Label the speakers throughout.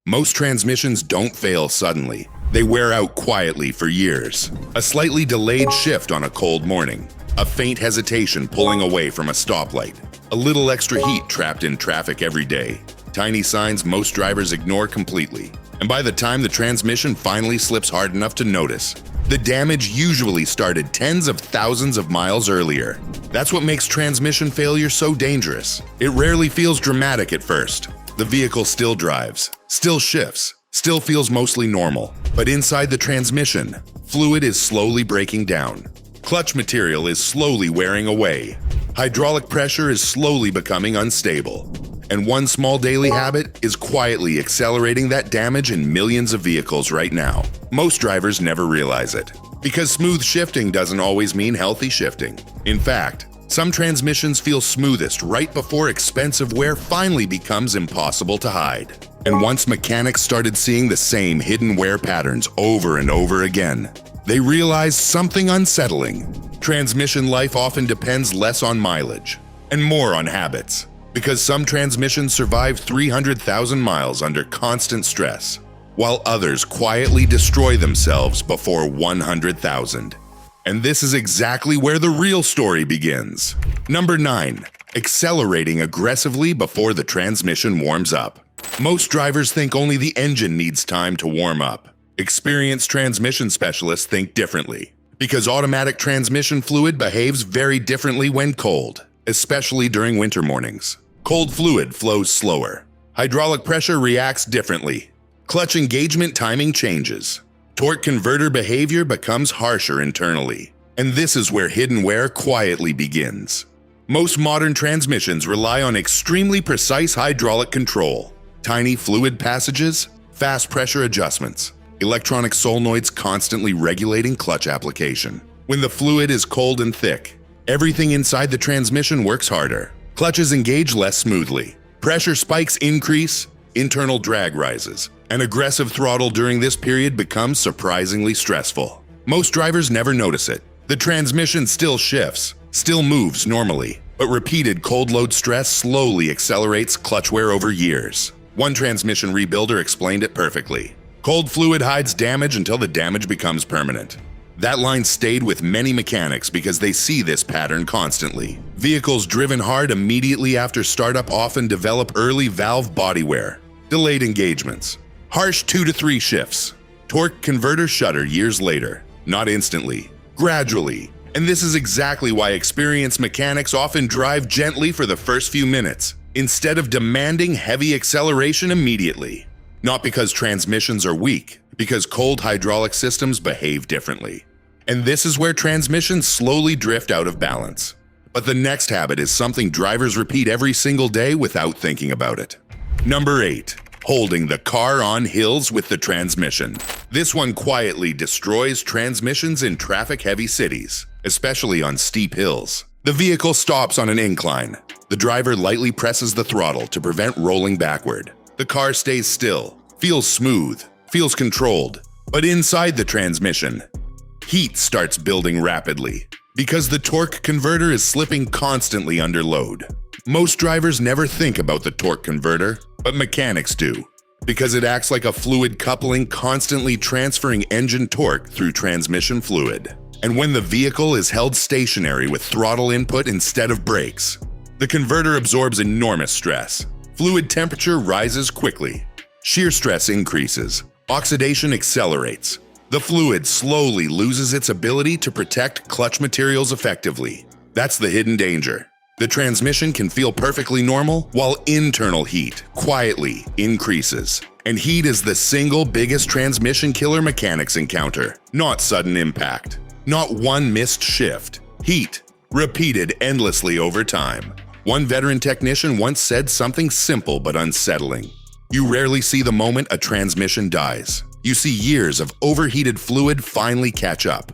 Speaker 1: Most transmissions don't fail suddenly. They wear out quietly for years. A slightly delayed shift on a cold morning. A faint hesitation pulling away from a stoplight. A little extra heat trapped in traffic every day. Tiny signs most drivers ignore completely. And by the time the transmission finally slips hard enough to notice, the damage usually started tens of thousands of miles earlier. That's what makes transmission failure so dangerous. It rarely feels dramatic at first. The vehicle still drives, still shifts, still feels mostly normal. But inside the transmission, fluid is slowly breaking down. Clutch material is slowly wearing away. Hydraulic pressure is slowly becoming unstable. And one small daily habit is quietly accelerating that damage in millions of vehicles right now. Most drivers never realize it, because smooth shifting doesn't always mean healthy shifting. In fact, some transmissions feel smoothest right before expensive wear finally becomes impossible to hide. And once mechanics started seeing the same hidden wear patterns over and over again, they realized something unsettling. Transmission life often depends less on mileage and more on habits. Because some transmissions survive 300,000 miles under constant stress, while others quietly destroy themselves before 100,000. And this is exactly where the real story begins. Number 9. Accelerating aggressively before the transmission warms up. Most drivers think only the engine needs time to warm up. Experienced transmission specialists think differently, because automatic transmission fluid behaves very differently when cold, especially during winter mornings. Cold fluid flows slower. Hydraulic pressure reacts differently. Clutch engagement timing changes. Torque converter behavior becomes harsher internally. And this is where hidden wear quietly begins. Most modern transmissions rely on extremely precise hydraulic control. Tiny fluid passages, fast pressure adjustments, electronic solenoids constantly regulating clutch application. When the fluid is cold and thick, everything inside the transmission works harder. Clutches engage less smoothly. Pressure spikes increase, internal drag rises, and aggressive throttle during this period becomes surprisingly stressful. Most drivers never notice it. The transmission still shifts, still moves normally, but repeated cold load stress slowly accelerates clutch wear over years. One transmission rebuilder explained it perfectly. Cold fluid hides damage until the damage becomes permanent. That line stayed with many mechanics because they see this pattern constantly. Vehicles driven hard immediately after startup often develop early valve body wear, delayed engagements, harsh 2 to 3 shifts. Torque converter shudder years later, not instantly, gradually. And this is exactly why experienced mechanics often drive gently for the first few minutes, instead of demanding heavy acceleration immediately. Not because transmissions are weak, because cold hydraulic systems behave differently. And this is where transmissions slowly drift out of balance. But the next habit is something drivers repeat every single day without thinking about it. Number 8. Holding the car on hills with the transmission. This one quietly destroys transmissions in traffic-heavy cities, especially on steep hills. The vehicle stops on an incline. The driver lightly presses the throttle to prevent rolling backward. The car stays still, feels smooth, feels controlled. But inside the transmission, heat starts building rapidly because the torque converter is slipping constantly under load. Most drivers never think about the torque converter, but mechanics do, because it acts like a fluid coupling constantly transferring engine torque through transmission fluid. And when the vehicle is held stationary with throttle input instead of brakes, the converter absorbs enormous stress. Fluid temperature rises quickly. Shear stress increases. Oxidation accelerates. The fluid slowly loses its ability to protect clutch materials effectively. That's the hidden danger. The transmission can feel perfectly normal, while internal heat quietly increases. And heat is the single biggest transmission killer mechanics encounter, not sudden impact, not one missed shift. Heat, repeated endlessly over time. One veteran technician once said something simple but unsettling. You rarely see the moment a transmission dies. You see years of overheated fluid finally catch up.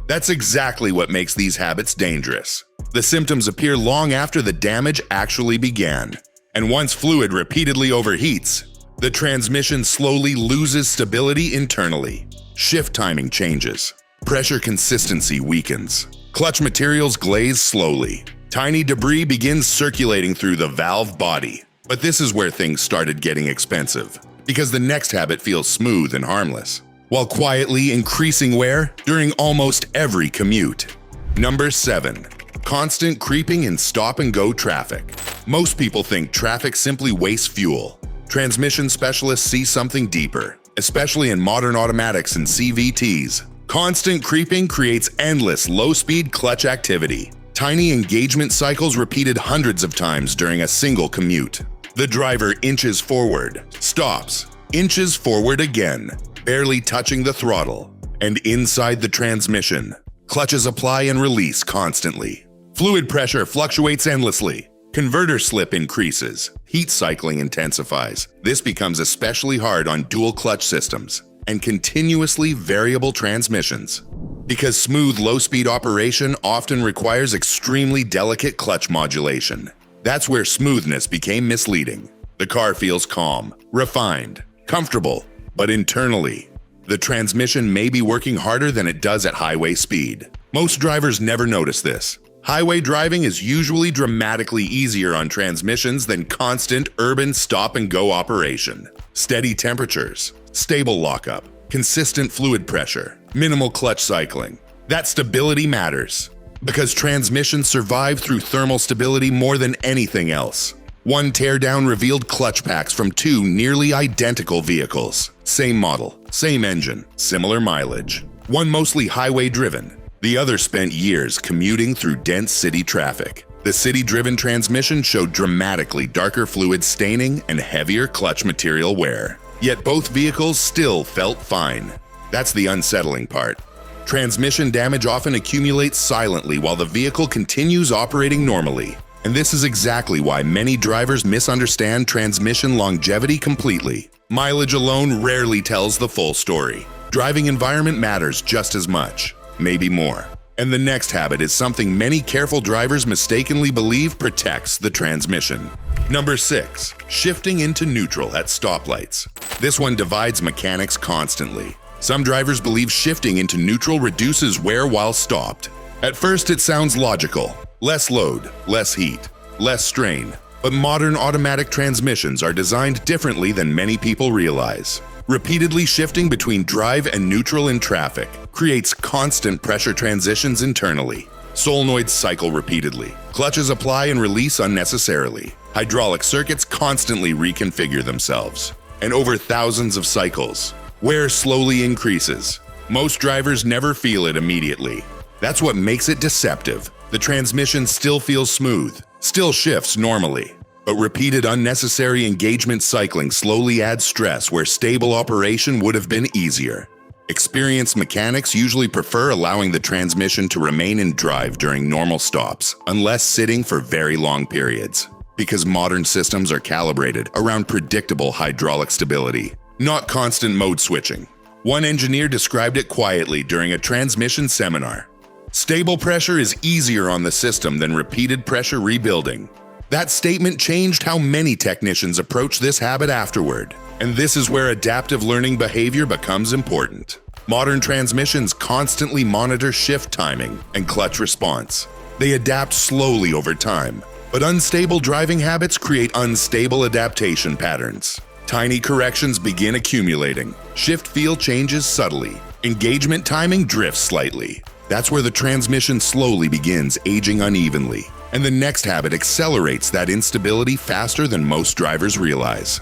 Speaker 1: That's exactly what makes these habits dangerous. The symptoms appear long after the damage actually began. And once fluid repeatedly overheats, the transmission slowly loses stability internally. Shift timing changes. Pressure consistency weakens. Clutch materials glaze slowly. Tiny debris begins circulating through the valve body. But this is where things started getting expensive. because the next habit feels smooth and harmless, while quietly increasing wear during almost every commute. Number 7. Constant creeping in stop-and-go traffic. Most people think traffic simply wastes fuel. Transmission specialists see something deeper, especially in modern automatics and CVTs. Constant creeping creates endless low-speed clutch activity. Tiny engagement cycles repeated hundreds of times during a single commute. The driver inches forward, stops, inches forward again, barely touching the throttle, and inside the transmission, clutches apply and release constantly. Fluid pressure fluctuates endlessly. Converter slip increases. Heat cycling intensifies. This becomes especially hard on dual clutch systems and continuously variable transmissions, because smooth low-speed operation often requires extremely delicate clutch modulation. That's where smoothness became misleading. The car feels calm, refined, comfortable, but internally, the transmission may be working harder than it does at highway speed. Most drivers never notice this. Highway driving is usually dramatically easier on transmissions than constant urban stop-and-go operation. Steady temperatures, stable lockup, consistent fluid pressure, minimal clutch cycling. That stability matters, because transmissions survive through thermal stability more than anything else. One teardown revealed clutch packs from 2 nearly identical vehicles. Same model, same engine, similar mileage. One mostly highway-driven. The other spent years commuting through dense city traffic. The city-driven transmission showed dramatically darker fluid staining and heavier clutch material wear. Yet both vehicles still felt fine. That's the unsettling part. Transmission damage often accumulates silently while the vehicle continues operating normally. And this is exactly why many drivers misunderstand transmission longevity completely. Mileage alone rarely tells the full story. Driving environment matters just as much, maybe more. And the next habit is something many careful drivers mistakenly believe protects the transmission. Number 6. Shifting into neutral at stoplights. This one divides mechanics constantly. Some drivers believe shifting into neutral reduces wear while stopped. At first it sounds logical. Less load, less heat, less strain. But modern automatic transmissions are designed differently than many people realize. Repeatedly shifting between drive and neutral in traffic creates constant pressure transitions internally. Solenoids cycle repeatedly. Clutches apply and release unnecessarily. Hydraulic circuits constantly reconfigure themselves. And over thousands of cycles, wear slowly increases. Most drivers never feel it immediately. That's what makes it deceptive. The transmission still feels smooth, still shifts normally. But repeated unnecessary engagement cycling slowly adds stress where stable operation would have been easier. Experienced mechanics usually prefer allowing the transmission to remain in drive during normal stops, unless sitting for very long periods, because modern systems are calibrated around predictable hydraulic stability, not constant mode switching. One engineer described it quietly during a transmission seminar. Stable pressure is easier on the system than repeated pressure rebuilding. That statement changed how many technicians approach this habit afterward. And this is where adaptive learning behavior becomes important. Modern transmissions constantly monitor shift timing and clutch response. They adapt slowly over time, but unstable driving habits create unstable adaptation patterns. Tiny corrections begin accumulating. Shift feel changes subtly. Engagement timing drifts slightly. That's where the transmission slowly begins aging unevenly, and the next habit accelerates that instability faster than most drivers realize.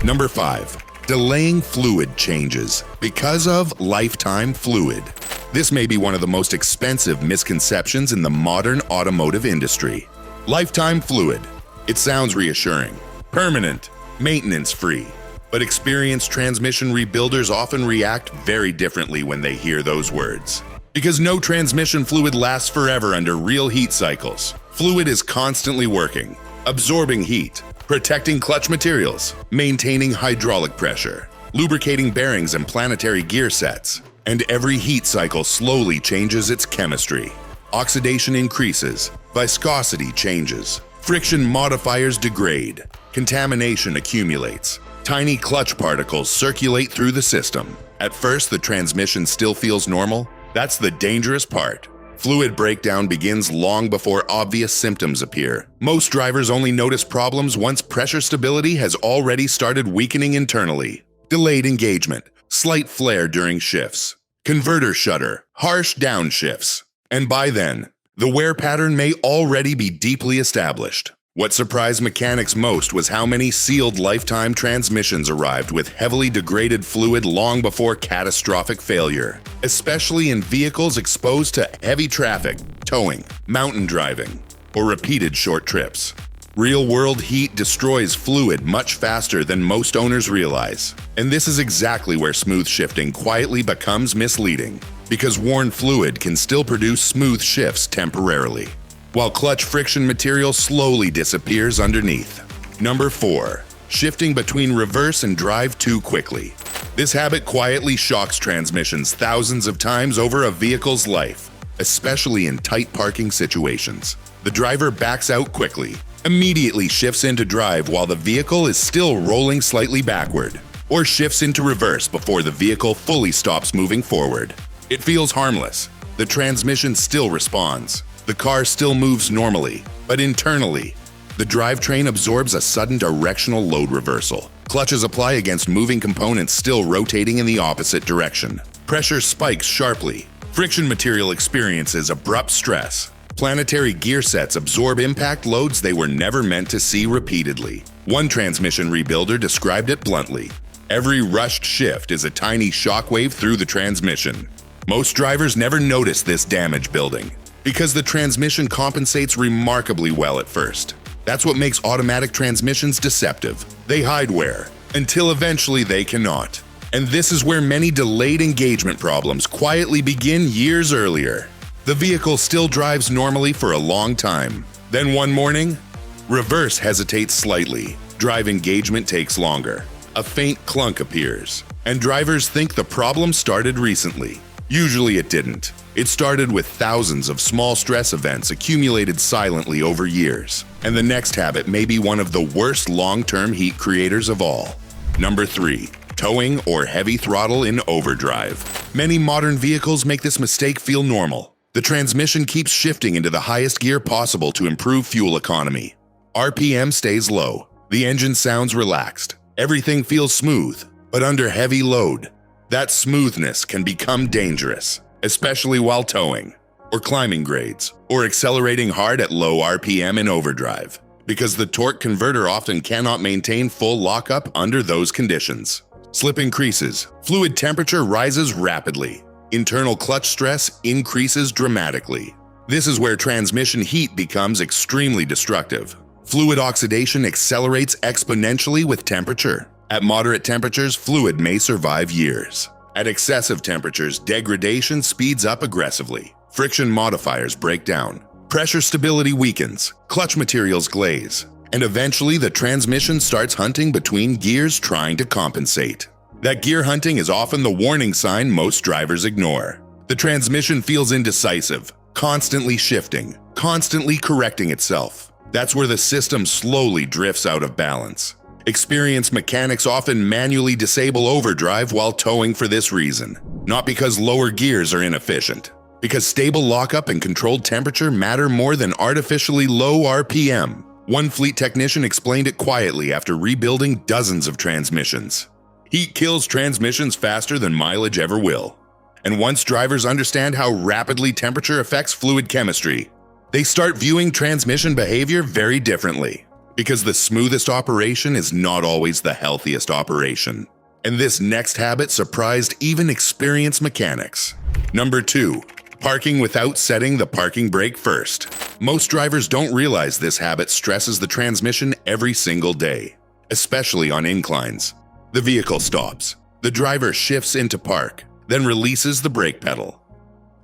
Speaker 1: Number 5. Delaying fluid changes because of lifetime fluid. This may be one of the most expensive misconceptions in the modern automotive industry. Lifetime fluid. It sounds reassuring, permanent, maintenance-free. But experienced transmission rebuilders often react very differently when they hear those words. Because no transmission fluid lasts forever under real heat cycles. Fluid is constantly working, absorbing heat, protecting clutch materials, maintaining hydraulic pressure, lubricating bearings and planetary gear sets. And every heat cycle slowly changes its chemistry. Oxidation increases, viscosity changes, friction modifiers degrade, contamination accumulates. Tiny clutch particles circulate through the system. At first, the transmission still feels normal. That's the dangerous part. Fluid breakdown begins long before obvious symptoms appear. Most drivers only notice problems once pressure stability has already started weakening internally. Delayed engagement, slight flare during shifts, converter shudder, harsh downshifts. And by then, the wear pattern may already be deeply established. What surprised mechanics most was how many sealed lifetime transmissions arrived with heavily degraded fluid long before catastrophic failure, especially in vehicles exposed to heavy traffic, towing, mountain driving, or repeated short trips. Real-world heat destroys fluid much faster than most owners realize, and this is exactly where smooth shifting quietly becomes misleading, because worn fluid can still produce smooth shifts temporarily, while clutch friction material slowly disappears underneath. Number 4. Shifting between reverse and drive too quickly. This habit quietly shocks transmissions thousands of times over a vehicle's life, especially in tight parking situations. The driver backs out quickly, immediately shifts into drive while the vehicle is still rolling slightly backward, or shifts into reverse before the vehicle fully stops moving forward. It feels harmless. The transmission still responds. The car still moves normally, but internally, the drivetrain absorbs a sudden directional load reversal. Clutches apply against moving components still rotating in the opposite direction. Pressure spikes sharply. Friction material experiences abrupt stress. Planetary gear sets absorb impact loads they were never meant to see repeatedly. One transmission rebuilder described it bluntly: every rushed shift is a tiny shockwave through the transmission. Most drivers never notice this damage building, because the transmission compensates remarkably well at first. That's what makes automatic transmissions deceptive. They hide wear, until eventually they cannot. And this is where many delayed engagement problems quietly begin years earlier. The vehicle still drives normally for a long time. Then one morning, reverse hesitates slightly. Drive engagement takes longer. A faint clunk appears, and drivers think the problem started recently. Usually it didn't. It started with thousands of small stress events accumulated silently over years. And the next habit may be one of the worst long-term heat creators of all. Number 3. Towing or heavy throttle in overdrive. Many modern vehicles make this mistake feel normal. The transmission keeps shifting into the highest gear possible to improve fuel economy. RPM stays low. The engine sounds relaxed. Everything feels smooth. But under heavy load, that smoothness can become dangerous, especially while towing, or climbing grades, or accelerating hard at low RPM in overdrive, because the torque converter often cannot maintain full lockup under those conditions. Slip increases, fluid temperature rises rapidly, internal clutch stress increases dramatically. This is where transmission heat becomes extremely destructive. Fluid oxidation accelerates exponentially with temperature. At moderate temperatures, fluid may survive years. At excessive temperatures, degradation speeds up aggressively. Friction modifiers break down. Pressure stability weakens. Clutch materials glaze. And eventually, the transmission starts hunting between gears trying to compensate. That gear hunting is often the warning sign most drivers ignore. The transmission feels indecisive, constantly shifting, constantly correcting itself. That's where the system slowly drifts out of balance. Experienced mechanics often manually disable overdrive while towing for this reason. Not because lower gears are inefficient, because stable lockup and controlled temperature matter more than artificially low RPM. One fleet technician explained it quietly after rebuilding dozens of transmissions. Heat kills transmissions faster than mileage ever will. And once drivers understand how rapidly temperature affects fluid chemistry, they start viewing transmission behavior very differently. Because the smoothest operation is not always the healthiest operation. And this next habit surprised even experienced mechanics. Number 2. Parking without setting the parking brake first. Most drivers don't realize this habit stresses the transmission every single day, especially on inclines. The vehicle stops. The driver shifts into park, then releases the brake pedal.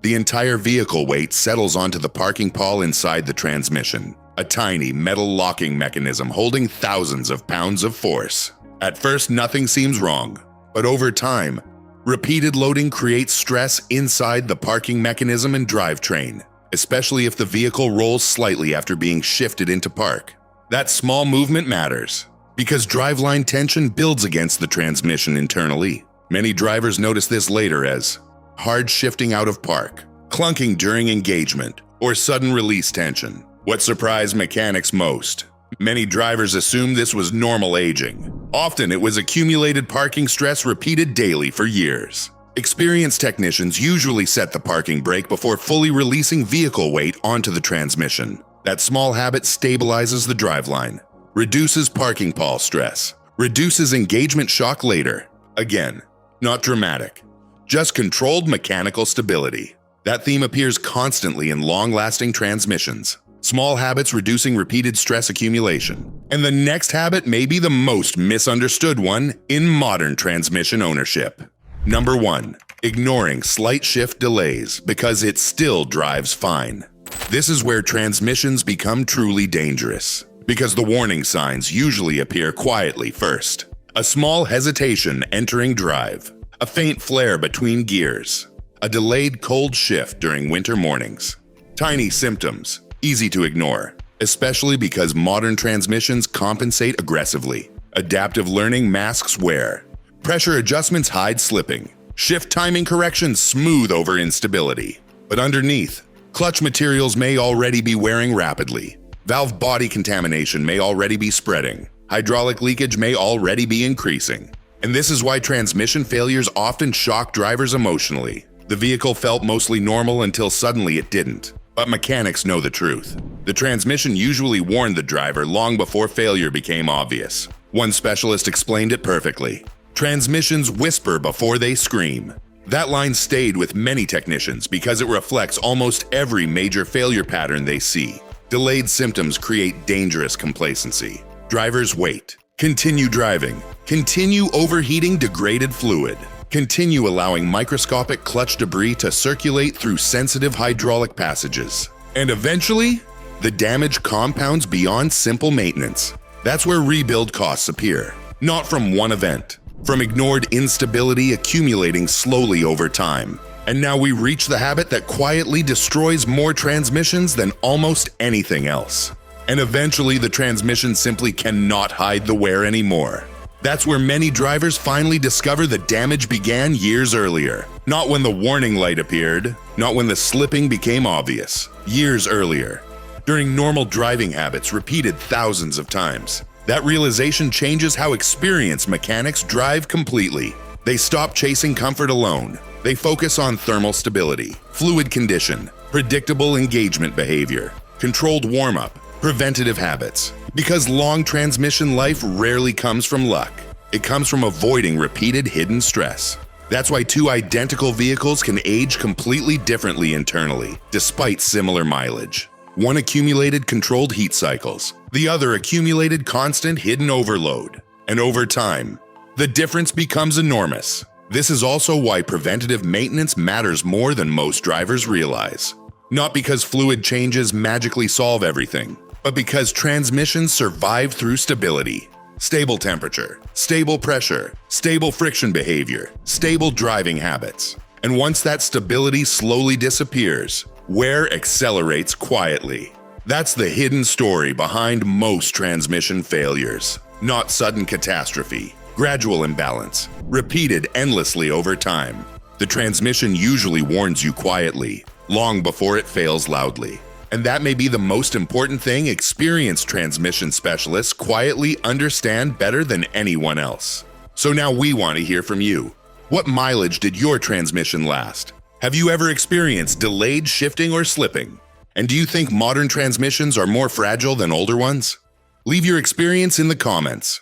Speaker 1: The entire vehicle weight settles onto the parking pawl inside the transmission. A tiny metal locking mechanism holding thousands of pounds of force. At first, nothing seems wrong, but over time, repeated loading creates stress inside the parking mechanism and drivetrain, especially if the vehicle rolls slightly after being shifted into park. That small movement matters, because driveline tension builds against the transmission internally. Many drivers notice this later as hard shifting out of park, clunking during engagement, or sudden release tension. What surprised mechanics most? Many drivers assumed this was normal aging. Often it was accumulated parking stress repeated daily for years. Experienced technicians usually set the parking brake before fully releasing vehicle weight onto the transmission. That small habit stabilizes the driveline, reduces parking pall stress, reduces engagement shock later. Again, not dramatic, just controlled mechanical stability. That theme appears constantly in long-lasting transmissions. Small habits reducing repeated stress accumulation. And the next habit may be the most misunderstood one in modern transmission ownership. Number 1. Ignoring slight shift delays because it still drives fine. This is where transmissions become truly dangerous, because the warning signs usually appear quietly first. A small hesitation entering drive, a faint flare between gears, a delayed cold shift during winter mornings. Tiny symptoms, easy to ignore, especially because modern transmissions compensate aggressively. Adaptive learning masks wear. Pressure adjustments hide slipping. Shift timing corrections smooth over instability. But underneath, clutch materials may already be wearing rapidly. Valve body contamination may already be spreading. Hydraulic leakage may already be increasing. And this is why transmission failures often shock drivers emotionally. The vehicle felt mostly normal until suddenly it didn't. But mechanics know the truth. The transmission usually warned the driver long before failure became obvious. One specialist explained it perfectly. Transmissions whisper before they scream. That line stayed with many technicians because it reflects almost every major failure pattern they see. Delayed symptoms create dangerous complacency. Drivers wait. Continue driving. Continue overheating degraded fluid. Continue allowing microscopic clutch debris to circulate through sensitive hydraulic passages. And eventually, the damage compounds beyond simple maintenance. That's where rebuild costs appear. Not from one event. From ignored instability accumulating slowly over time. And now we reach the habit that quietly destroys more transmissions than almost anything else. And eventually the transmission simply cannot hide the wear anymore. That's where many drivers finally discover the damage began years earlier. Not when the warning light appeared, not when the slipping became obvious. Years earlier. During normal driving habits repeated thousands of times. That realization changes how experienced mechanics drive completely. They stop chasing comfort alone. They focus on thermal stability, fluid condition, predictable engagement behavior, controlled warm-up, preventative habits. Because long transmission life rarely comes from luck. It comes from avoiding repeated hidden stress. That's why two identical vehicles can age completely differently internally, despite similar mileage. One accumulated controlled heat cycles, the other accumulated constant hidden overload. And over time, the difference becomes enormous. This is also why preventative maintenance matters more than most drivers realize. Not because fluid changes magically solve everything, but because transmissions survive through stability. Stable temperature, stable pressure, stable friction behavior, stable driving habits. And once that stability slowly disappears, wear accelerates quietly. That's the hidden story behind most transmission failures. Not sudden catastrophe, gradual imbalance, repeated endlessly over time. The transmission usually warns you quietly, long before it fails loudly. And that may be the most important thing experienced transmission specialists quietly understand better than anyone else. So now we want to hear from you. What mileage did your transmission last? Have you ever experienced delayed shifting or slipping? And do you think modern transmissions are more fragile than older ones? Leave your experience in the comments.